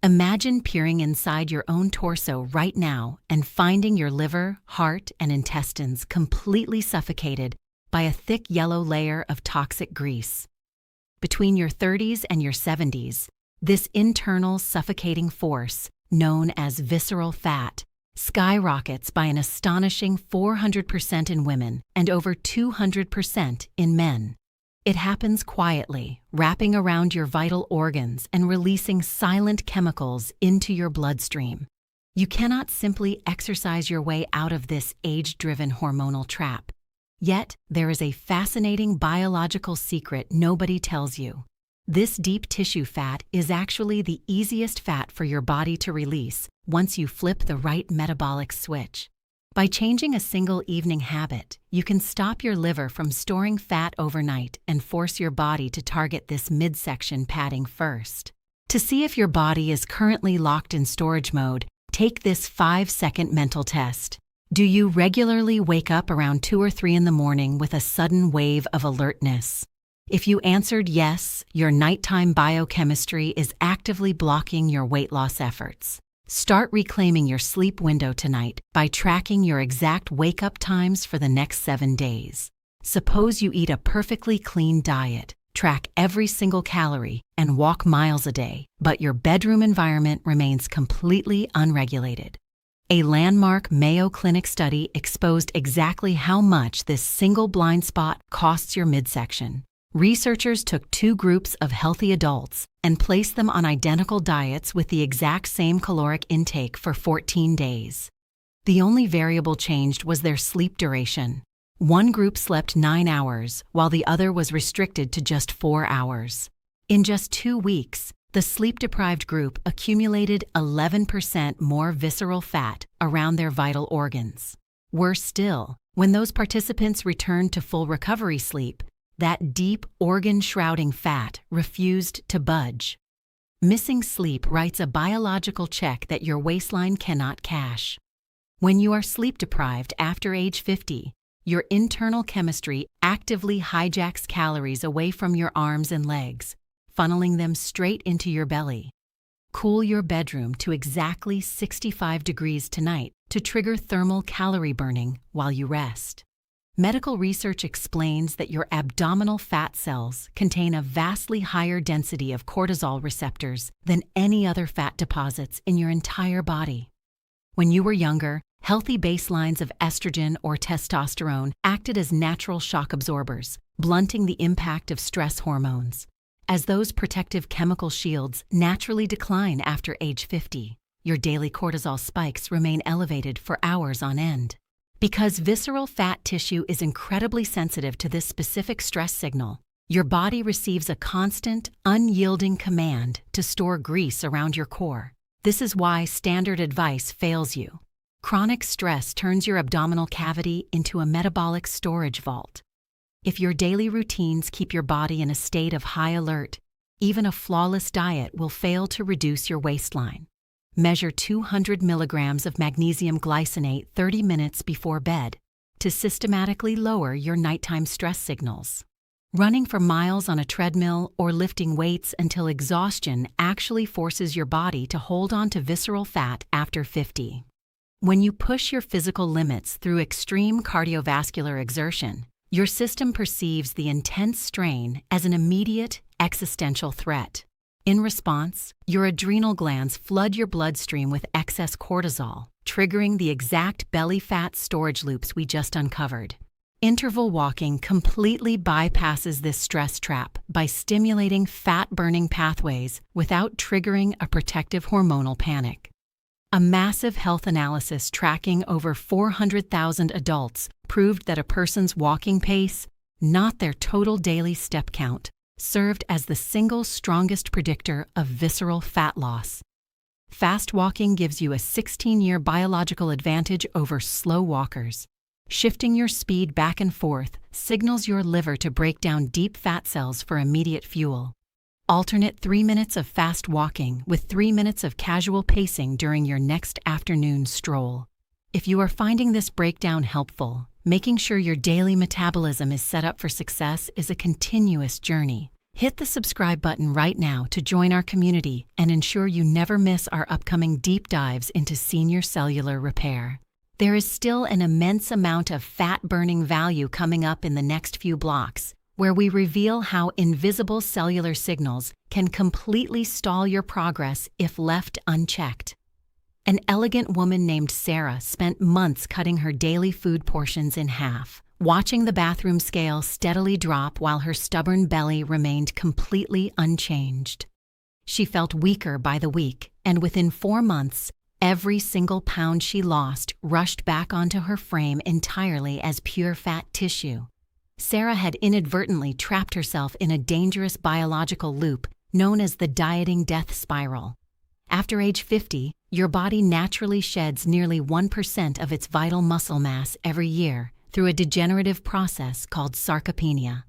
Imagine peering inside your own torso right now and finding your liver, heart, and intestines completely suffocated by a thick yellow layer of toxic grease. Between your 30s and your 70s, this internal suffocating force, known as visceral fat, skyrockets by an astonishing 400% in women and over 200% in men. It happens quietly, wrapping around your vital organs and releasing silent chemicals into your bloodstream. You cannot simply exercise your way out of this age-driven hormonal trap. Yet, there is a fascinating biological secret nobody tells you. This deep tissue fat is actually the easiest fat for your body to release once you flip the right metabolic switch. By changing a single evening habit, you can stop your liver from storing fat overnight and force your body to target this midsection padding first. To see if your body is currently locked in storage mode, take this 5-second mental test. Do you regularly wake up around 2 or 3 in the morning with a sudden wave of alertness? If you answered yes, your nighttime biochemistry is actively blocking your weight loss efforts. Start reclaiming your sleep window tonight by tracking your exact wake-up times for the next 7 days. Suppose you eat a perfectly clean diet, track every single calorie, and walk miles a day, but your bedroom environment remains completely unregulated. A landmark Mayo Clinic study exposed exactly how much this single blind spot costs your midsection. Researchers took 2 groups of healthy adults and placed them on identical diets with the exact same caloric intake for 14 days. The only variable changed was their sleep duration. One group slept 9 hours, while the other was restricted to just 4 hours. In just 2 weeks, the sleep-deprived group accumulated 11% more visceral fat around their vital organs. Worse still, when those participants returned to full recovery sleep, that deep organ-shrouding fat refused to budge. Missing sleep writes a biological check that your waistline cannot cash. When you are sleep-deprived after age 50, your internal chemistry actively hijacks calories away from your arms and legs, funneling them straight into your belly. Cool your bedroom to exactly 65 degrees tonight to trigger thermal calorie burning while you rest. Medical research explains that your abdominal fat cells contain a vastly higher density of cortisol receptors than any other fat deposits in your entire body. When you were younger, healthy baselines of estrogen or testosterone acted as natural shock absorbers, blunting the impact of stress hormones. As those protective chemical shields naturally decline after age 50, your daily cortisol spikes remain elevated for hours on end. Because visceral fat tissue is incredibly sensitive to this specific stress signal, your body receives a constant, unyielding command to store grease around your core. This is why standard advice fails you. Chronic stress turns your abdominal cavity into a metabolic storage vault. If your daily routines keep your body in a state of high alert, even a flawless diet will fail to reduce your waistline. Measure 200 milligrams of magnesium glycinate 30 minutes before bed to systematically lower your nighttime stress signals. Running for miles on a treadmill or lifting weights until exhaustion actually forces your body to hold on to visceral fat after 50. When you push your physical limits through extreme cardiovascular exertion, your system perceives the intense strain as an immediate existential threat. In response, your adrenal glands flood your bloodstream with excess cortisol, triggering the exact belly fat storage loops we just uncovered. Interval walking completely bypasses this stress trap by stimulating fat-burning pathways without triggering a protective hormonal panic. A massive health analysis tracking over 400,000 adults proved that a person's walking pace, not their total daily step count, served as the single strongest predictor of visceral fat loss. Fast walking gives you a 16-year biological advantage over slow walkers. Shifting your speed back and forth signals your liver to break down deep fat cells for immediate fuel. Alternate 3 minutes of fast walking with 3 minutes of casual pacing during your next afternoon stroll. If you are finding this breakdown helpful, making sure your daily metabolism is set up for success is a continuous journey. Hit the subscribe button right now to join our community and ensure you never miss our upcoming deep dives into senior cellular repair. There is still an immense amount of fat-burning value coming up in the next few blocks, where we reveal how invisible cellular signals can completely stall your progress if left unchecked. An elegant woman named Sarah spent months cutting her daily food portions in half, watching the bathroom scale steadily drop while her stubborn belly remained completely unchanged. She felt weaker by the week, and within 4 months, every single pound she lost rushed back onto her frame entirely as pure fat tissue. Sarah had inadvertently trapped herself in a dangerous biological loop known as the dieting death spiral. After age 50, your body naturally sheds nearly 1% of its vital muscle mass every year through a degenerative process called sarcopenia.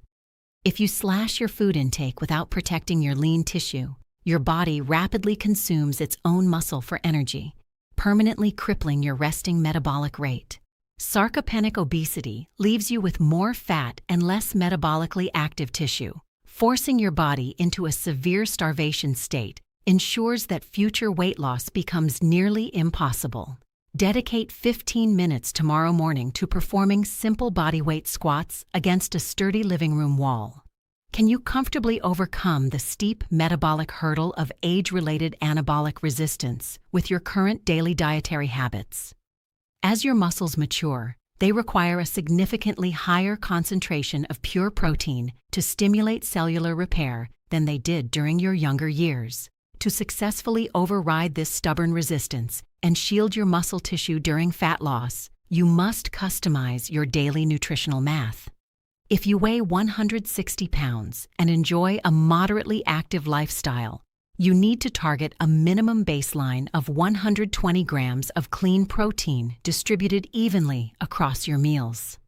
If you slash your food intake without protecting your lean tissue, your body rapidly consumes its own muscle for energy, permanently crippling your resting metabolic rate. Sarcopenic obesity leaves you with more fat and less metabolically active tissue. Forcing your body into a severe starvation state ensures that future weight loss becomes nearly impossible. Dedicate 15 minutes tomorrow morning to performing simple bodyweight squats against a sturdy living room wall. Can you comfortably overcome the steep metabolic hurdle of age-related anabolic resistance with your current daily dietary habits? As your muscles mature, they require a significantly higher concentration of pure protein to stimulate cellular repair than they did during your younger years. To successfully override this stubborn resistance and shield your muscle tissue during fat loss, you must customize your daily nutritional math. If you weigh 160 pounds and enjoy a moderately active lifestyle, you need to target a minimum baseline of 120 grams of clean protein distributed evenly across your meals.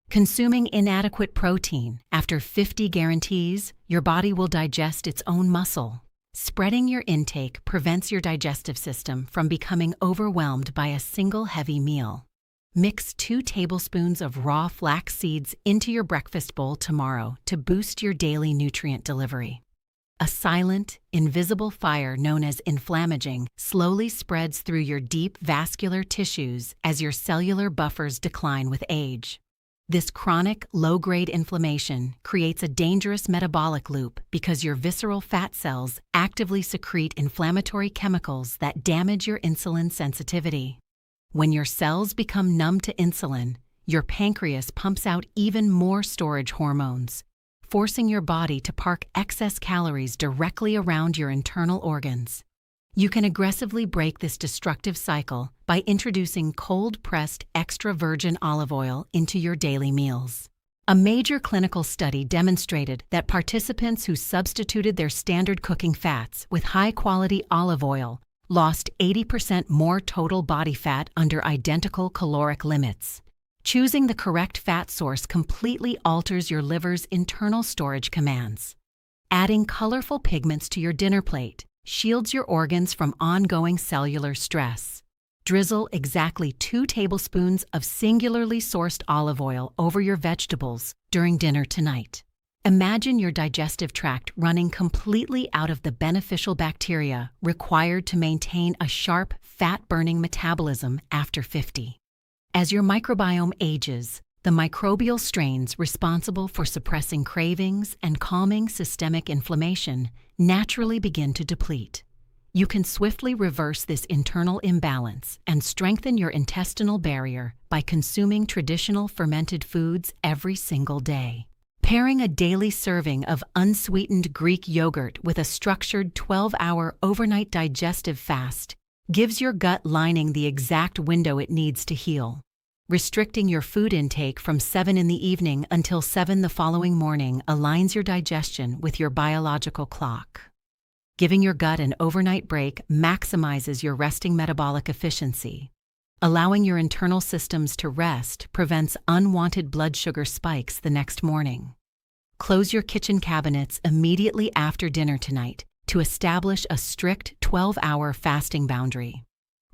Consuming inadequate protein after 50 guarantees your body will digest its own muscle. Spreading your intake prevents your digestive system from becoming overwhelmed by a single heavy meal. Mix 2 tablespoons of raw flax seeds into your breakfast bowl tomorrow to boost your daily nutrient delivery. A silent, invisible fire known as inflammaging slowly spreads through your deep vascular tissues as your cellular buffers decline with age. This chronic, low-grade inflammation creates a dangerous metabolic loop because your visceral fat cells actively secrete inflammatory chemicals that damage your insulin sensitivity. When your cells become numb to insulin, your pancreas pumps out even more storage hormones, forcing your body to park excess calories directly around your internal organs. You can aggressively break this destructive cycle by introducing cold-pressed extra virgin olive oil into your daily meals. A major clinical study demonstrated that participants who substituted their standard cooking fats with high-quality olive oil lost 80% more total body fat under identical caloric limits. Choosing the correct fat source completely alters your liver's internal storage commands. Adding colorful pigments to your dinner plate shields your organs from ongoing cellular stress. Drizzle exactly 2 tablespoons of singularly sourced olive oil over your vegetables during dinner tonight. Imagine your digestive tract running completely out of the beneficial bacteria required to maintain a sharp, fat-burning metabolism after 50. As your microbiome ages, the microbial strains responsible for suppressing cravings and calming systemic inflammation naturally begin to deplete. You can swiftly reverse this internal imbalance and strengthen your intestinal barrier by consuming traditional fermented foods every single day. Pairing a daily serving of unsweetened Greek yogurt with a structured 12-hour overnight digestive fast gives your gut lining the exact window it needs to heal. Restricting your food intake from 7 in the evening until 7 the following morning aligns your digestion with your biological clock. Giving your gut an overnight break maximizes your resting metabolic efficiency. Allowing your internal systems to rest prevents unwanted blood sugar spikes the next morning. Close your kitchen cabinets immediately after dinner tonight to establish a strict 12-hour fasting boundary.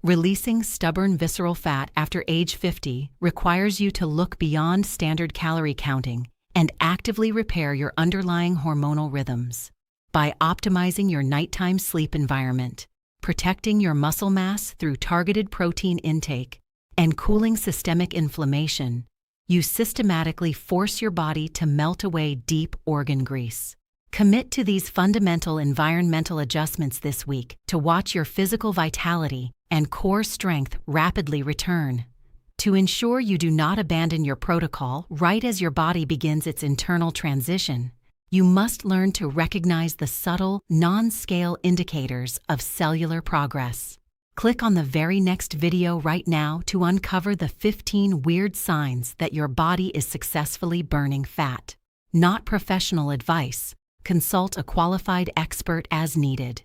Releasing stubborn visceral fat after age 50 requires you to look beyond standard calorie counting and actively repair your underlying hormonal rhythms. By optimizing your nighttime sleep environment, protecting your muscle mass through targeted protein intake, and cooling systemic inflammation, you systematically force your body to melt away deep organ grease. Commit to these fundamental environmental adjustments this week to watch your physical vitality and core strength rapidly return. To ensure you do not abandon your protocol right as your body begins its internal transition, you must learn to recognize the subtle, non-scale indicators of cellular progress. Click on the very next video right now to uncover the 15 weird signs that your body is successfully burning fat. Not professional advice. Consult a qualified expert as needed.